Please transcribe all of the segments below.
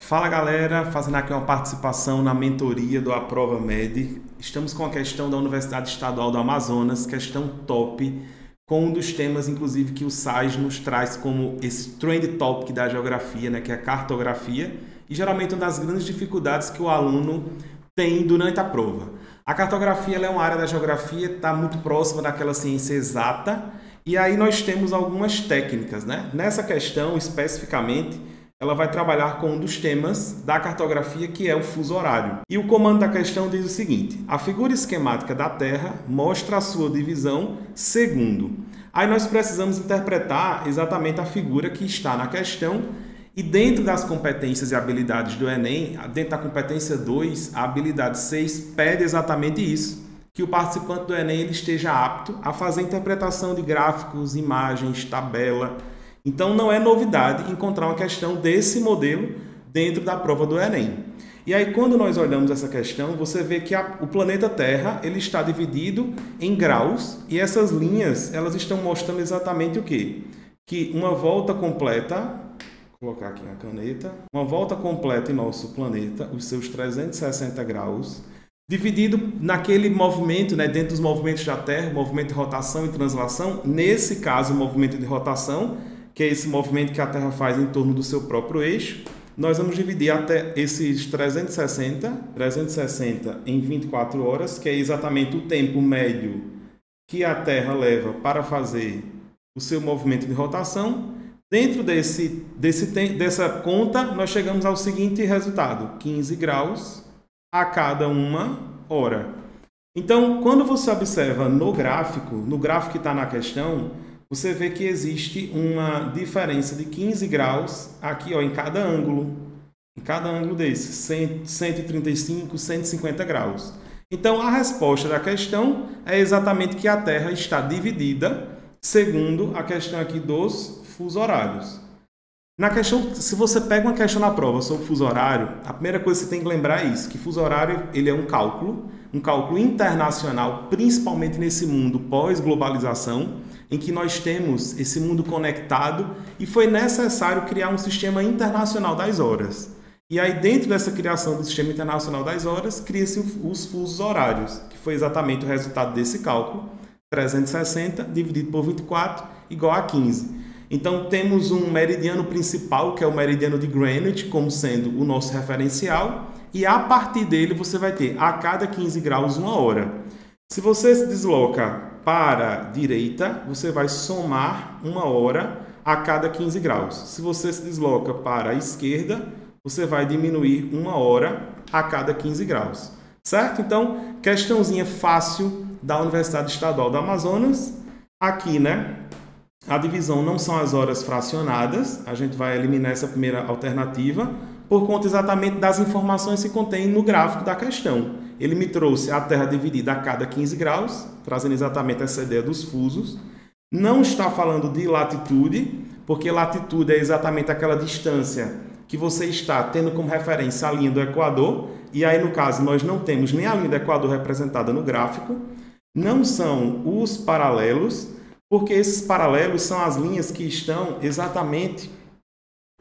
Fala galera, fazendo aqui uma participação na mentoria do Aprova Med. Estamos com a questão da Universidade Estadual do Amazonas, questão top, com um dos temas inclusive que o SAIS nos traz como esse trend topic da geografia, né, que é a cartografia, e geralmente uma das grandes dificuldades que o aluno tem durante a prova. A cartografia ela é uma área da geografia, está muito próxima daquela ciência exata, e aí nós temos algumas técnicas, né? Nessa questão especificamente, ela vai trabalhar com um dos temas da cartografia, que é o fuso horário. E o comando da questão diz o seguinte: a figura esquemática da Terra mostra a sua divisão segundo. Aí nós precisamos interpretar exatamente a figura que está na questão, e dentro das competências e habilidades do Enem, dentro da competência 2, a habilidade 6 pede exatamente isso, que o participante do Enem ele esteja apto a fazer interpretação de gráficos, imagens, tabela. Então não é novidade encontrar uma questão desse modelo dentro da prova do Enem. E aí quando nós olhamos essa questão, você vê que o planeta Terra ele está dividido em graus, e essas linhas elas estão mostrando exatamente o quê? Que uma volta completa, vou colocar aqui na caneta, uma volta completa em nosso planeta, os seus 360 graus, dividido naquele movimento, né, dentro dos movimentos da Terra, movimento de rotação e translação, nesse caso o movimento de rotação, que é esse movimento que a Terra faz em torno do seu próprio eixo, nós vamos dividir até esses 360 em 24 horas, que é exatamente o tempo médio que a Terra leva para fazer o seu movimento de rotação. Dentro dessa conta, nós chegamos ao seguinte resultado: 15 graus a cada uma hora. Então, quando você observa no gráfico que está na questão, você vê que existe uma diferença de 15 graus aqui, ó, em cada ângulo desses, 135, 150 graus. Então, a resposta da questão é exatamente que a Terra está dividida segundo a questão aqui dos fusos horários. Na questão, se você pega uma questão na prova sobre fuso horário, a primeira coisa que você tem que lembrar é isso, que fuso horário ele é um cálculo internacional, principalmente nesse mundo pós-globalização, em que nós temos esse mundo conectado, e foi necessário criar um sistema internacional das horas. E aí, dentro dessa criação do sistema internacional das horas, cria-se os fusos horários, que foi exatamente o resultado desse cálculo, 360 dividido por 24 igual a 15. Então, temos um meridiano principal, que é o meridiano de Greenwich, como sendo o nosso referencial, e a partir dele você vai ter a cada 15 graus uma hora. Se você se desloca para a direita, você vai somar uma hora a cada 15 graus. Se você se desloca para a esquerda, você vai diminuir uma hora a cada 15 graus. Certo? Então, questãozinha fácil da Universidade Estadual do Amazonas. Aqui, né? A divisão não são as horas fracionadas. A gente vai eliminar essa primeira alternativa por conta exatamente das informações que contém no gráfico da questão. Ele me trouxe a Terra dividida a cada 15 graus, trazendo exatamente essa ideia dos fusos. Não está falando de latitude, porque latitude é exatamente aquela distância que você está tendo como referência a linha do Equador, e aí no caso nós não temos nem a linha do Equador representada no gráfico. Não são os paralelos, porque esses paralelos são as linhas que estão exatamente...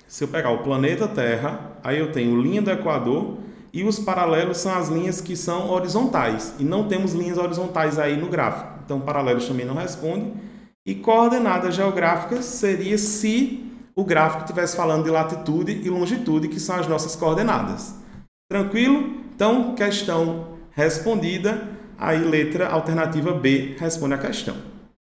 Se eu pegar o planeta Terra, aí eu tenho linha do Equador, e os paralelos são as linhas que são horizontais. E não temos linhas horizontais aí no gráfico. Então, paralelos também não responde. E coordenadas geográficas seria se o gráfico estivesse falando de latitude e longitude, que são as nossas coordenadas. Tranquilo? Então, questão respondida. Aí, letra alternativa B responde a questão.